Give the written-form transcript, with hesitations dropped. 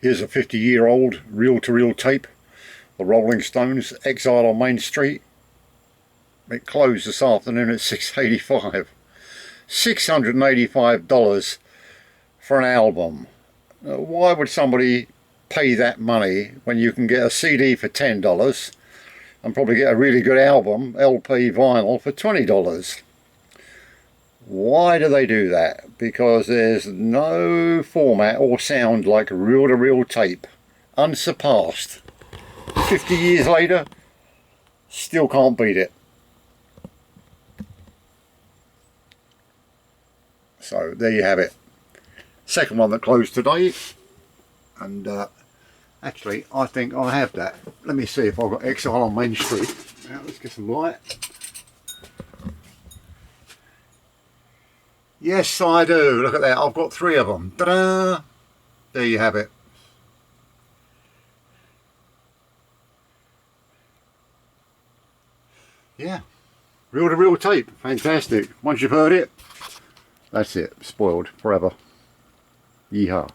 Here's a 50-year-old reel-to-reel tape, the Rolling Stones, Exile on Main Street. It closed this afternoon at $6.85. $685 for an album. Why would somebody pay that money when you can get a CD for $10 and probably get a really good album, LP vinyl, for $20? Why do they do that? Because there's no format or sound like reel-to-reel tape. Unsurpassed. 50 years later, still can't beat it. So there you have it. Second one that closed today. And actually, I think I have that. Let me see if I've got Exile on Main Street. Now, let's get some light. Yes, I do. Look at that. I've got 3 of them. Ta-da! There you have it. Yeah. Reel-to-reel tape. Fantastic. Once you've heard it, that's it. Spoiled forever. Yeehaw.